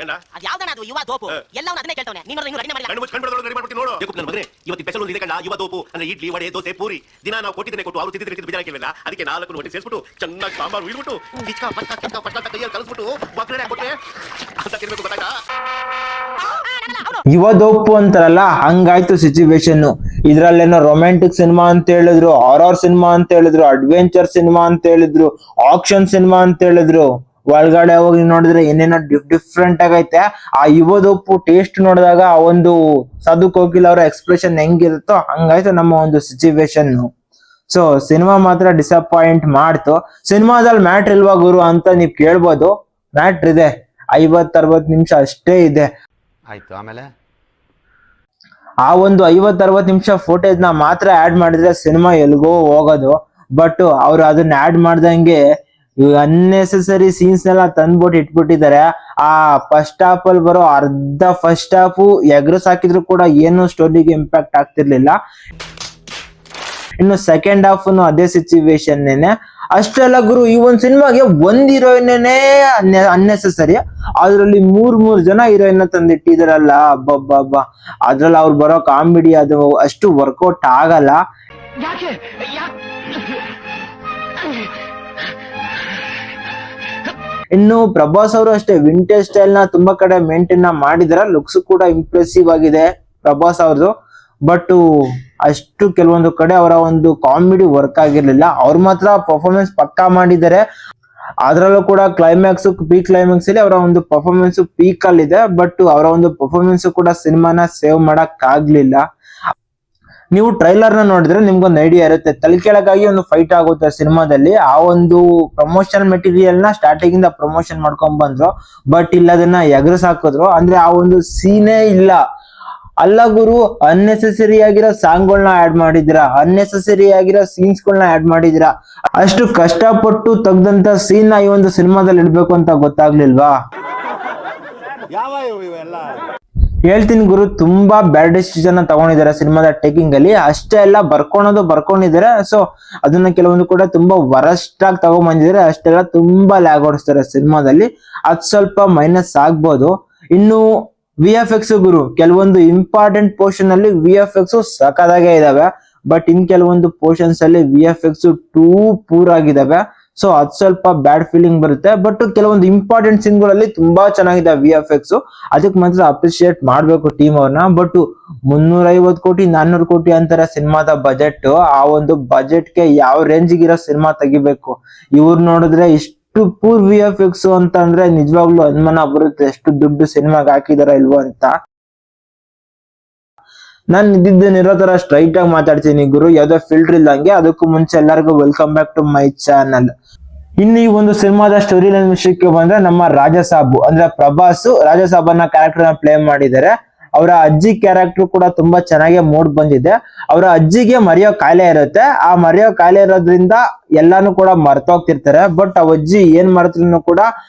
ಯಾವ್ದಣ್ಣ ಅದು ಯುವ ತೋಪು ಎಲ್ಲವನ್ನ ಅದನ್ನೇ ಕೇಳ್ತಾನೆ. ನೀನು ರೆಡಿ ಮಾಡಿಲ್ಲ. ಇವತ್ತು ಸ್ಪೆಷಲ್ ಒಂದು ಇದೆ ಕಣ್ಣ, ಯುವ ತೋಪು ಅಂದ್ರೆ ಇಡ್ಲಿ ವಡೆ ದೋಸೆ ಪೂರಿ ದಿನ ನಾವು ಕೊಟ್ಟಿದ್ದೇನೆ ಕೊಟ್ಟು ಅವರು ತಿಂದಿದ್ರೆ ಬಿಜಾಕಿಲ್ಲ. ಅದಕ್ಕೆ 4 ಹೊಟ್ಟೆ ಸೇರಿಸ್ಬಿಟ್ಟು ಚೆನ್ನಾಗಿ ಸಾಂಬಾರು ಇಳ್ಬಿಟ್ಟು ಕೈಯಲ್ಲಿ ಕಲಿಸ್ಬಿಟ್ಟು ಮಕ್ಕಳೇ ಕೊಟ್ಟೆ ಅಂತ ತಿನ್ಬೇಕು ಗೊತ್ತಾಗ. ಯುವ ದೋಪು ಅಂತಾರಲ್ಲ, ಹಂಗಾಯ್ತು ಸಿಚುವೇಶನ್. ಇದ್ರಲ್ಲೇನೋ ರೊಮ್ಯಾಂಟಿಕ್ ಸಿನಿಮಾ ಅಂತ ಹೇಳಿದ್ರು, ಹಾರರ್ ಸಿನಿಮಾ ಅಂತ ಹೇಳಿದ್ರು, ಅಡ್ವೆಂಚರ್ ಸಿನಿಮಾ ಅಂತ ಹೇಳಿದ್ರು, ಆಕ್ಷನ್ ಸಿನಿಮಾ ಅಂತ ಹೇಳಿದ್ರು. ಒಳಗಡೆ ಹೋಗಿ ನೋಡಿದ್ರೆ ಏನೇನೋ ಡಿಫ್ರೆಂಟ್ ಆಗೈತೆ. ಆ ಯುವದೊಪ್ಪು ಟೇಸ್ಟ್ ನೋಡಿದಾಗ ಆ ಒಂದು ಸಾಧು ಕೋಕಿಲ್ ಅವರ ಎಕ್ಸ್ಪ್ರೆಷನ್ ಹೆಂಗಿರುತ್ತೋ ಹಂಗಾಯ್ತು ನಮ್ಮ ಒಂದು ಸಿಚುವೇಶನ್. ಸೊ ಸಿನಿಮಾ ಮಾತ್ರ ಡಿಸಪಾಯಿಂಟ್ ಮಾಡ್ತು. ಸಿನಿಮಾದಲ್ಲಿ ಮ್ಯಾಟ್ರ್ ಇಲ್ವಾ ಗುರು ಅಂತ ನೀವ್ ಕೇಳ್ಬೋದು. ಮ್ಯಾಟ್ರ್ ಇದೆ, 50-60 ನಿಮಿಷ ಅಷ್ಟೇ ಇದೆ. ಆಯ್ತು, ಆಮೇಲೆ ಆ ಒಂದು 50-60 ನಿಮಿಷ ಫೋಟೇಜ್ ನ ಮಾತ್ರ ಆಡ್ ಮಾಡಿದ್ರೆ ಸಿನಿಮಾ ಎಲ್ಗೋ ಹೋಗೋದು. ಬಟ್ ಅವ್ರು ಅದನ್ನ ಆಡ್ ಮಾಡ್ದಂಗೆ ಅನ್ನೆಸೆಸರಿ ಸೀನ್ಸ್ ನೆಲ್ಲ ತಂದ್ಬಿಟ್ಟು ಇಟ್ಬಿಟ್ಟಿದ್ದಾರೆ. ಆ ಫಸ್ಟ್ ಹಾಫ್ ಅಲ್ಲಿ ಬರೋ ಅರ್ಧ ಫಸ್ಟ್ ಹಾಫ್ ಎಗ್ರಸ್ ಹಾಕಿದ್ರು ಕೂಡ ಏನು ಸ್ಟೋರಿಗೆ ಇಂಪ್ಯಾಕ್ಟ್ ಆಗ್ತಿರ್ಲಿಲ್ಲ. ಇನ್ನು ಸೆಕೆಂಡ್ ಹಾಫ್ ಅದೇ ಸಿಚುವೇಶನ್ ಅಷ್ಟೆಲ್ಲ ಗುರು. ಈ ಒಂದ್ ಸಿನಿಮಾಗೆ ಒಂದ್ ಹೀರೋಯಿನ್ನೇ ಅನ್ನೆಸೆಸರಿ, ಅದ್ರಲ್ಲಿ 3 ಜನ ಹೀರೋಯಿನ್ ತಂದಿಟ್ಟಿದಾರಲ್ಲ, ಹಬ್ಬ. ಅದ್ರಲ್ಲಿ ಅವ್ರು ಬರೋ ಕಾಮಿಡಿ ಅದು ಅಷ್ಟು ವರ್ಕೌಟ್ ಆಗಲ್ಲ. ಇನ್ನು ಪ್ರಭಾಸ್ ಅವರು ಅಷ್ಟೇ ವಿಂಟೇಜ್ ಸ್ಟೈಲ್ ನ ತುಂಬಾ ಕಡೆ ಮೇಂಟೈನ್ ಮಾಡಿದಾರೆ. ಲುಕ್ಸ್ ಕೂಡ ಇಂಪ್ರೆಸಿವ್ ಆಗಿದೆ ಪ್ರಭಾಸ್ ಅವ್ರದ್ದು. ಬಟ್ ಅಷ್ಟು ಕೆಲವೊಂದು ಕಡೆ ಅವರ ಒಂದು ಕಾಮಿಡಿ ವರ್ಕ್ ಆಗಿರ್ಲಿಲ್ಲ. ಅವ್ರು ಮಾತ್ರ ಪರ್ಫಾರ್ಮೆನ್ಸ್ ಪಕ್ಕಾ ಮಾಡಿದ್ದಾರೆ. ಅದ್ರಲ್ಲೂ ಕೂಡ ಪೀಕ್ ಕ್ಲೈಮ್ಯಾಕ್ಸ್ ಅಲ್ಲಿ ಅವರ ಒಂದು ಪರ್ಫಾರ್ಮೆನ್ಸ್ ಪೀಕ್ ಅಲ್ಲಿ ಇದೆ. ಬಟ್ ಅವರ ಒಂದು ಪರ್ಫಾರ್ಮೆನ್ಸ್ ಕೂಡ ಸಿನಿಮಾನ ಸೇವ್ ಮಾಡಕ್ ಆಗ್ಲಿಲ್ಲ. ನೀವು ಟ್ರೈಲರ್ ನ ನೋಡಿದ್ರೆ ನಿಮ್ಗೊಂದು ಐಡಿಯಾ ಇರುತ್ತೆ. ತಲೆಕೆಳಗಾಗಿ ಒಂದು ಫೈಟ್ ಆಗುತ್ತೆ ಸಿನಿಮಾದಲ್ಲಿ. ಆ ಒಂದು ಪ್ರಮೋಷನ್ ಮೆಟೀರಿಯಲ್ ನ ಸ್ಟಾರ್ಟಿಂಗ್ ಇಂದ ಪ್ರಮೋಷನ್ ಮಾಡ್ಕೊಂಡ್ ಬಂದ್ರು. ಬಟ್ ಇಲ್ಲ ಅದನ್ನ ಎಗರ್ಸ್ ಹಾಕಿದ್ರು. ಅಂದ್ರೆ ಆ ಒಂದು ಸೀನೇ ಇಲ್ಲ. ಅಲ್ಲ ಗುರು, ಅನ್ನೆಸೆಸರಿ ಆಗಿರೋ ಸಾಂಗ್ಗಳನ್ನ ಆಡ್ ಮಾಡಿದ್ರ, ಅನ್ನೆಸೆಸರಿ ಆಗಿರೋ ಸೀನ್ಸ್ ಗಳನ್ನ ಆಡ್ ಮಾಡಿದ್ರ. ಅಷ್ಟು ಕಷ್ಟಪಟ್ಟು ತೆಗ್ದಂತ ಸೀನ್ ಈ ಒಂದು ಸಿನಿಮಾದಲ್ಲಿ ಇಡ್ಬೇಕು ಅಂತ ಗೊತ್ತಾಗ್ಲಿಲ್ವಾ? ಹೇಳ್ತೀನಿ ಗುರು, ತುಂಬಾ ಬ್ಯಾಡ್ ಡಿಸಿಷನ್ ತಗೊಂಡಿದ್ದಾರೆ ಸಿನಿಮಾದ ಟೇಕಿಂಗ್ ಅಲ್ಲಿ. ಅಷ್ಟೇ ಎಲ್ಲ ಬರ್ಕೊಂಡಿದ್ದಾರೆ. ಸೊ ಅದನ್ನ ಕೆಲವೊಂದು ಕೂಡ ತುಂಬಾ ವರಸ್ಟ್ ಆಗಿ ತಗೊಂಡ್ಬಂದಿದ್ದಾರೆ. ಅಷ್ಟೆಲ್ಲ ತುಂಬಾ ಲ್ಯಾಗ್ ಓಡಿಸ್ತಾರೆ ಸಿನಿಮಾದಲ್ಲಿ. ಅದ್ ಸ್ವಲ್ಪ ಮೈನಸ್ ಆಗ್ಬೋದು. ಇನ್ನು VFX ಗುರು, ಕೆಲವೊಂದು ಇಂಪಾರ್ಟೆಂಟ್ ಪೋರ್ಷನ್ ಅಲ್ಲಿ VFX ಸಖತ್ತಾಗೆ ಇದಾವೆ. ಬಟ್ ಇನ್ ಕೆಲವೊಂದು ಪೋರ್ಷನ್ಸ್ ಅಲ್ಲಿ VFX ಟೂ ಪೂರ್ ಆಗಿದಾವೆ. ಸೊ ಅದ್ ಸ್ವಲ್ಪ ಬ್ಯಾಡ್ ಫೀಲಿಂಗ್ ಬರುತ್ತೆ. ಬಟ್ ಕೆಲವೊಂದು ಇಂಪಾರ್ಟೆಂಟ್ ಸೀನ್ ಗಳಲ್ಲಿ ತುಂಬಾ ಚೆನ್ನಾಗಿದೆ VFX. ಅದಕ್ಕೆ ಮಾತ್ರ ಅಪ್ರಿಶಿಯೇಟ್ ಮಾಡ್ಬೇಕು ಟೀಮ್ ಅವ್ರನ್ನ. ಬಟ್ 350 ಕೋಟಿ 400 ಕೋಟಿ ಅಂತಾರೆ ಸಿನಿಮಾದ ಬಜೆಟ್. ಆ ಒಂದು ಬಜೆಟ್ಗೆ ಯಾವ ರೇಂಜಿಗೆ ಇರೋ ಸಿನಿಮಾ ತೆಗಿಬೇಕು. ಇವ್ರು ನೋಡಿದ್ರೆ ಇಷ್ಟು ಪೂರ್ VFX ಅಂತ ಅಂದ್ರೆ ನಿಜವಾಗ್ಲೂ ಅನುಮಾನ ಬರುತ್ತೆ ಎಷ್ಟು ದುಡ್ಡು ಸಿನಿಮಾಗೆ ಹಾಕಿದಾರ ಇಲ್ವೋ ಅಂತ. ನಾನ್ ಇರೋ ತರ ಸ್ಟ್ರೈಟ್ ಆಗಿ ಮಾತಾಡ್ತೀನಿ ಗುರು, ಯಾವ್ದೋ ಫಿಲ್ಟರ್ ಇಲ್ದಂಗೆ. ಅದಕ್ಕೂ ಮುಂಚೆ ಎಲ್ಲರಿಗೂ welcome back to my channel. ಇನ್ನು ಈ ಒಂದು ಸಿನಿಮಾದ ಸ್ಟೋರಿ ಲೈನ್ ವಿಷಯಕ್ಕೆ ಬಂದ್ರೆ, ನಮ್ಮ ರಾಜಸಾಬು ಅಂದ್ರೆ ಪ್ರಭಾಸ್ ರಾಜಸಾಬನ್ನ ಕ್ಯಾರೆಕ್ಟರ್ ನ ಪ್ಲೇ ಮಾಡಿದ್ದಾರೆ. ಅವರ ಅಜ್ಜಿ ಕ್ಯಾರೆಕ್ಟರ್ ಕೂಡ ತುಂಬಾ ಚೆನ್ನಾಗಿ ಮೂಡ್ ಬಂದಿದೆ. ಅವರ ಅಜ್ಜಿಗೆ ಮರೆಯೋ ಕಾಯಿಲೆ ಇರುತ್ತೆ. ಆ ಮರೆಯೋ ಕಾಯಿಲೆ ಇರೋದ್ರಿಂದ ಎಲ್ಲಾನು ಕೂಡ ಮರ್ತೋಗ್ತಿರ್ತಾರೆ. ಬಟ್ ಆ ಅಜ್ಜಿ ಏನ್ ಮಾಡ್ತಿದ್ರು ಕೂಡ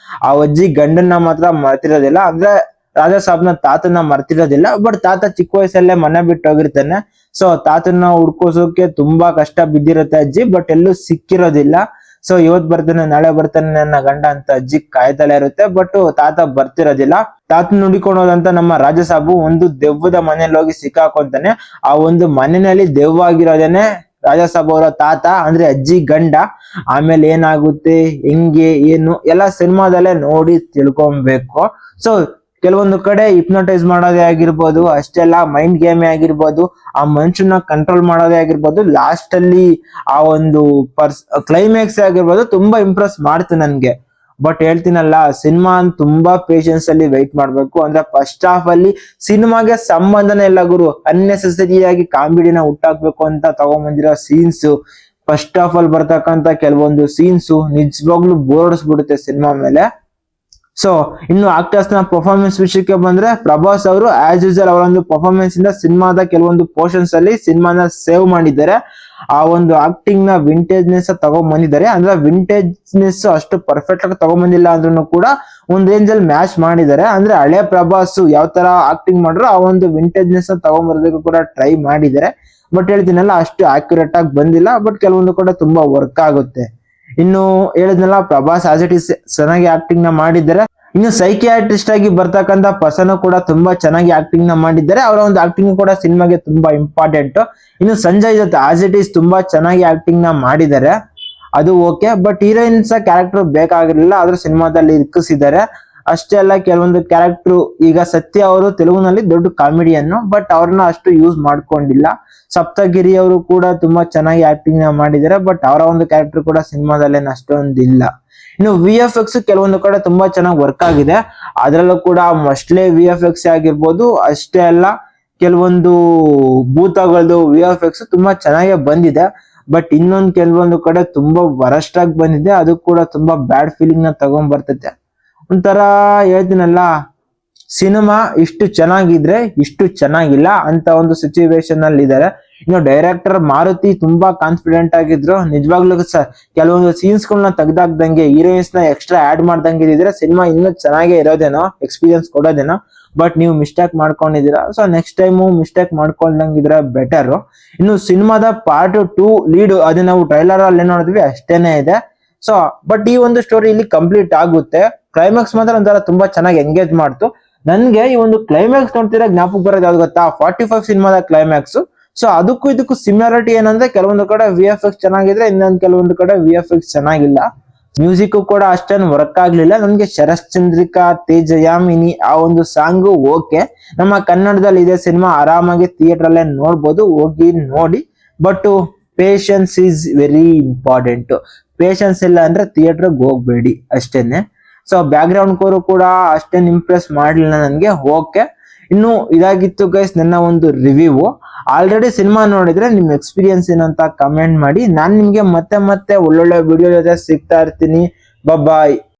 ಆ ಅಜ್ಜಿ ಗಂಡನ್ನ ಮಾತ್ರ ಮರ್ತಿರೋದಿಲ್ಲ. ಅಂದ್ರೆ ರಾಜಾ ಸಾಬ್ನ ತಾತನ ಮರ್ತಿರೋದಿಲ್ಲ. ಬಟ್ ತಾತ ಚಿಕ್ಕ ವಯಸ್ಸಲ್ಲೇ ಮನೆ ಬಿಟ್ಟು ಹೋಗಿರ್ತಾನೆ. ಸೊ ತಾತನ ಹುಡ್ಕೋಸೋಕೆ ತುಂಬಾ ಕಷ್ಟ ಬಿದ್ದಿರುತ್ತೆ ಅಜ್ಜಿ. ಬಟ್ ಎಲ್ಲೂ ಸಿಕ್ಕಿರೋದಿಲ್ಲ. ಸೊ ಇವತ್ ಬರ್ತಾನೆ ನಾಳೆ ಬರ್ತಾನೆ ನನ್ನ ಗಂಡ ಅಂತ ಅಜ್ಜಿ ಕಾಯ್ತಲೇ ಇರುತ್ತೆ. ಬಟ್ ತಾತ ಬರ್ತಿರೋದಿಲ್ಲ. ತಾತ ನುಡಿಕೊಳ್ಳೋದಂತ ನಮ್ಮ ರಾಜಸಾಬು ಒಂದು ದೆವ್ವದ ಮನೇಲಿ ಹೋಗಿ ಸಿಕ್ಕಾಕೊಂತಾನೆ. ಆ ಒಂದು ಮನೆಯಲ್ಲಿ ದೆವ್ವ ಆಗಿರೋದೇನೆ ರಾಜಸಾಬ್ ಅವರ ತಾತ ಅಂದ್ರೆ ಅಜ್ಜಿ ಗಂಡ. ಆಮೇಲೆ ಏನಾಗುತ್ತೆ ಹೆಂಗೆ ಏನು ಎಲ್ಲ ಸಿನಿಮಾದಲ್ಲೇ ನೋಡಿ ತಿಳ್ಕೊಬೇಕು. ಸೊ ಕೆಲವೊಂದು ಕಡೆ ಹಿಪ್ನೋಟೈಸ್ ಮಾಡೋದೇ ಆಗಿರ್ಬೋದು, ಅಷ್ಟೆಲ್ಲ ಮೈಂಡ್ ಗೇಮೇ ಆಗಿರ್ಬೋದು, ಆ ಮನುಷ್ಯನ ಕಂಟ್ರೋಲ್ ಮಾಡೋದೇ ಆಗಿರ್ಬೋದು, ಲಾಸ್ಟ್ ಅಲ್ಲಿ ಆ ಒಂದು ಕ್ಲೈಮ್ಯಾಕ್ಸ್ ಆಗಿರ್ಬೋದು ತುಂಬಾ ಇಂಪ್ರೆಸ್ ಮಾಡ್ತು ನನ್ಗೆ. ಬಟ್ ಹೇಳ್ತೀನಲ್ಲ, ಸಿನಿಮಾ ತುಂಬಾ ಪೇಷನ್ಸ್ ಅಲ್ಲಿ ವೆಯ್ಟ್ ಮಾಡ್ಬೇಕು. ಅಂದ್ರೆ ಫಸ್ಟ್ ಹಾಫ್ ಅಲ್ಲಿ ಸಿನಿಮಾಗೆ ಸಂಬಂಧನೇ ಇಲ್ಲ ಗುರು. ಅನ್ನೆಸೆಸರಿಯಾಗಿ ಕಾಮಿಡಿನ ಹುಟ್ಟಾಕ್ಬೇಕು ಅಂತ ತಗೊಂಡ್ಬಂದಿರೋ ಸೀನ್ಸ್, ಫಸ್ಟ್ ಹಾಫ್ ಅಲ್ಲಿ ಬರ್ತಕ್ಕಂತ ಕೆಲವೊಂದು ಸೀನ್ಸ್ ನಿಜವಾಗ್ಲೂ ಬೋರ್ಡಿಸ್ಬಿಡುತ್ತೆ ಸಿನಿಮಾ ಮೇಲೆ. ಸೊ ಇನ್ನು ಆಕ್ಟರ್ಸ್ ನ ಪರ್ಫಾರ್ಮೆನ್ಸ್ ವಿಷಯಕ್ಕೆ ಬಂದ್ರೆ, ಪ್ರಭಾಸ್ ಅವರು ಆಸ್ ಯೂಸಲ್ ಅವರ ಒಂದು ಪರ್ಫಾರ್ಮೆನ್ಸ್ ಇಂದ ಸಿನಿಮಾದ ಕೆಲವೊಂದು ಪೋರ್ಷನ್ಸ್ ಅಲ್ಲಿ ಸಿನಿಮಾನ ಸೇವ್ ಮಾಡಿದ್ದಾರೆ. ಆ ಒಂದು ಆಕ್ಟಿಂಗ್ ನ ವಿಂಟೇಜ್ನೆಸ್ ತಗೊಂಡ್ ಬಂದಿದ್ದಾರೆ. ಅಂದ್ರೆ ವಿಂಟೇಜ್ನೆಸ್ ಅಷ್ಟು ಪರ್ಫೆಕ್ಟ್ ಆಗಿ ತಗೊಂಡ್ಬಂದಿಲ್ಲ ಅಂದ್ರೂ ಕೂಡ ಒಂದ್ ರೇಂಜ್ ಅಲ್ಲಿ ಮ್ಯಾಚ್ ಮಾಡಿದ್ದಾರೆ. ಅಂದ್ರೆ ಹಳೆ ಪ್ರಭಾಸ್ ಯಾವ ತರ ಆಕ್ಟಿಂಗ್ ಮಾಡ್ರು ಆ ಒಂದು ವಿಂಟೇಜ್ನೆಸ್ ತಗೊಂಡ್ಬರೋದಕ್ಕೂ ಕೂಡ ಟ್ರೈ ಮಾಡಿದ್ದಾರೆ. ಬಟ್ ಹೇಳ್ತೀನಲ್ಲ, ಅಷ್ಟು ಆಕ್ಯುರೇಟ್ ಆಗಿ ಬಂದಿಲ್ಲ. ಬಟ್ ಕೆಲವೊಂದು ಕೂಡ ತುಂಬಾ ವರ್ಕ್ ಆಗುತ್ತೆ. ಇನ್ನು ಹೇಳಿದ್ನಲ್ಲ, ಪ್ರಭಾಸ್ ಆಸ್ ಇಟ್ ಇಸ್ ಚೆನ್ನಾಗಿ ಆಕ್ಟಿಂಗ್ ನ ಮಾಡಿದ್ದಾರೆ. ಇನ್ನು ಸೈಕಿಯಾಟ್ರಿಸ್ಟ್ ಆಗಿ ಬರ್ತಕ್ಕಂಥ ಪರ್ಸನ್ ಕೂಡ ತುಂಬಾ ಚೆನ್ನಾಗಿ ಆಕ್ಟಿಂಗ್ ನ ಮಾಡಿದ್ದಾರೆ. ಅವರ ಒಂದು ಆಕ್ಟಿಂಗ್ ಕೂಡ ಸಿನಿಮಾಗೆ ತುಂಬಾ ಇಂಪಾರ್ಟೆಂಟ್. ಇನ್ನು Sanjay Dutt as it is ತುಂಬಾ ಚೆನ್ನಾಗಿ ಆಕ್ಟಿಂಗ್ ನ ಮಾಡಿದ್ದಾರೆ, ಅದು ಓಕೆ. ಬಟ್ ಹೀರೋಯಿನ್ಸ್ ಕ್ಯಾರೆಕ್ಟರ್ ಬೇಕಾಗಿರ್ಲಿಲ್ಲ, ಆದ್ರೂ ಸಿನಿಮಾದಲ್ಲಿ ಇಕ್ಕಿಸಿದ್ದಾರೆ ಅಷ್ಟೇ ಅಲ್ಲ. ಕೆಲವೊಂದು ಕ್ಯಾರೆಕ್ಟರ್, ಈಗ ಸತ್ಯ ಅವರು ತೆಲುಗುನಲ್ಲಿ ದೊಡ್ಡ ಕಾಮಿಡಿಯನ್ನು, ಬಟ್ ಅವ್ರನ್ನ ಅಷ್ಟು ಯೂಸ್ ಮಾಡ್ಕೊಂಡಿಲ್ಲ. ಸಪ್ತಗಿರಿ ಅವರು ಕೂಡ ತುಂಬಾ ಚೆನ್ನಾಗಿ ಆಕ್ಟಿಂಗ್ ನ ಮಾಡಿದ್ದಾರೆ, ಬಟ್ ಅವರ ಒಂದು ಕ್ಯಾರೆಕ್ಟರ್ ಕೂಡ ಸಿನಿಮಾದಲ್ಲಿ ಅಷ್ಟೊಂದಿಲ್ಲ. ಇನ್ನು VFX ಕೆಲವೊಂದು ಕಡೆ ತುಂಬಾ ಚೆನ್ನಾಗಿ ವರ್ಕ್ ಆಗಿದೆ, ಅದರಲ್ಲೂ ಕೂಡ ಮಸ್ಟ್ಲೆ VFX ಆಗಿರ್ಬೋದು. ಅಷ್ಟೇ ಅಲ್ಲ, ಕೆಲವೊಂದು ಭೂತಗಳದ್ದು VFX ತುಂಬಾ ಚೆನ್ನಾಗಿ ಬಂದಿದೆ. ಬಟ್ ಇನ್ನೊಂದು ಕೆಲವೊಂದು ಕಡೆ ತುಂಬಾ ವರಸ್ಟ್ ಆಗಿ ಬಂದಿದೆ, ಅದು ಕೂಡ ತುಂಬಾ ಬ್ಯಾಡ್ ಫೀಲಿಂಗ್ ನ ತಗೊಂಡ್ ಬರ್ತೈತೆ. ಒಂಥರ ಹೇಳ್ತೀನಲ್ಲ, ಸಿನಿಮಾ ಇಷ್ಟು ಚೆನ್ನಾಗಿದ್ರೆ ಇಷ್ಟು ಚೆನ್ನಾಗಿಲ್ಲ ಅಂತ ಒಂದು ಸಿಚುವೇಶನ್ ಅಲ್ಲಿ ಇದ್ದಾರೆ. ಇನ್ನು ಡೈರೆಕ್ಟರ್ ಮಾರುತಿ ತುಂಬಾ ಕಾನ್ಫಿಡೆಂಟ್ ಆಗಿದ್ರು. ನಿಜವಾಗ್ಲೂ ಸರ್, ಕೆಲವೊಂದು ಸೀನ್ಸ್ ಗಳನ್ನ ತೆಗ್ದಾಕ್ದಂಗೆ ಹೀರೋಯಿನ್ಸ್ ನ ಎಕ್ಸ್ಟ್ರಾ ಆಡ್ ಮಾಡ್ದಂಗೆ ಇದ್ರೆ ಸಿನಿಮಾ ಇನ್ನೂ ಚೆನ್ನಾಗೇ ಇರೋದೇನೋ, ಎಕ್ಸ್ಪೀರಿಯನ್ಸ್ ಕೊಡೋದೇನೋ. ಬಟ್ ನೀವು ಮಿಸ್ಟೇಕ್ ಮಾಡ್ಕೊಂಡಿದ್ದೀರಾ. ಸೊ ನೆಕ್ಸ್ಟ್ ಟೈಮು ಮಿಸ್ಟೇಕ್ ಮಾಡ್ಕೊಳ್ದಂಗಿದ್ರೆ ಬೆಟರ್. ಇನ್ನು ಸಿನಿಮಾದ ಪಾರ್ಟ್ 2 ಲೀಡ್, ಅದು ನಾವು ಟ್ರೈಲರ್ ಅಲ್ಲಿ ನೋಡಿದ್ವಿ ಅಷ್ಟೇನೆ ಇದೆ. ಸೊ ಬಟ್ ಈ ಒಂದು ಸ್ಟೋರಿ ಇಲ್ಲಿ ಕಂಪ್ಲೀಟ್ ಆಗುತ್ತೆ. ಕ್ಲೈಮ್ಯಾಕ್ಸ್ ಮಾತ್ರ ಒಂಥರ ತುಂಬಾ ಚೆನ್ನಾಗಿ ಎಂಗೇಜ್ ಮಾಡ್ತು. ನನ್ಗೆ ಈ ಒಂದು ಕ್ಲೈಮ್ಯಾಕ್ಸ್ ನೋಡ್ತಿರೋ ಜ್ಞಾಪಕ ಬರೋದು ಯಾವ್ದು ಗೊತ್ತಾ, 45 ಸಿನಿಮಾದ ಕ್ಲೈಮ್ಯಾಕ್ಸ್. ಸೊ ಅದಕ್ಕೂ ಇದಕ್ಕೂ ಸಿಮಿಲಾರಿಟಿ ಏನಂದ್ರೆ, ಕೆಲವೊಂದು ಕಡೆ VFX ಚೆನ್ನಾಗಿದ್ರೆ, ಇನ್ನೊಂದು ಕೆಲವೊಂದು ಕಡೆ VFX ಚೆನ್ನಾಗಿಲ್ಲ. ಮ್ಯೂಸಿಕ್ ಕೂಡ ಅಷ್ಟೇನು ವರ್ಕ್ ಆಗ್ಲಿಲ್ಲ ನನ್ಗೆ. ಶರಶ್ಚಂದ್ರಿಕಾ, ತೇಜಯಾಮಿನಿ ಆ ಒಂದು ಸಾಂಗ್ ಓಕೆ. ನಮ್ಮ ಕನ್ನಡದಲ್ಲಿ ಇದೆ ಸಿನಿಮಾ, ಆರಾಮಾಗಿ ಥಿಯೇಟರ್ ಅಲ್ಲೇ ನೋಡ್ಬೋದು, ಹೋಗಿ ನೋಡಿ. But patience is very important. Patience ಇಲ್ಲ ಅಂದ್ರೆ ಥಿಯೇಟರ್ಗೆ ಹೋಗ್ಬೇಡಿ ಅಷ್ಟೇನೆ. ಸೊ ಬ್ಯಾಕ್ ಗ್ರೌಂಡ್ ಕೋರು ಕೂಡ ಅಷ್ಟೇನು ಇಂಪ್ರೆಸ್ ಮಾಡಲಿಲ್ಲ ನನಗೆ, ಓಕೆ. ಇನ್ನು ಇದಾಗಿತ್ತು ಗೈಸ್ ನನ್ನ ಒಂದು ರಿವ್ಯೂ. ಆಲ್ರೆಡಿ ಸಿನಿಮಾ ನೋಡಿದ್ರೆ ನಿಮ್ ಎಕ್ಸ್ಪೀರಿಯನ್ಸ್ ಏನಂತ ಕಮೆಂಟ್ ಮಾಡಿ. ನಾನು ನಿಮ್ಗೆ ಮತ್ತೆ ಒಳ್ಳೊಳ್ಳೆ ವಿಡಿಯೋ ಜೊತೆ ಸಿಗ್ತಾ ಇರ್ತೀನಿ. ಬಾಯ್.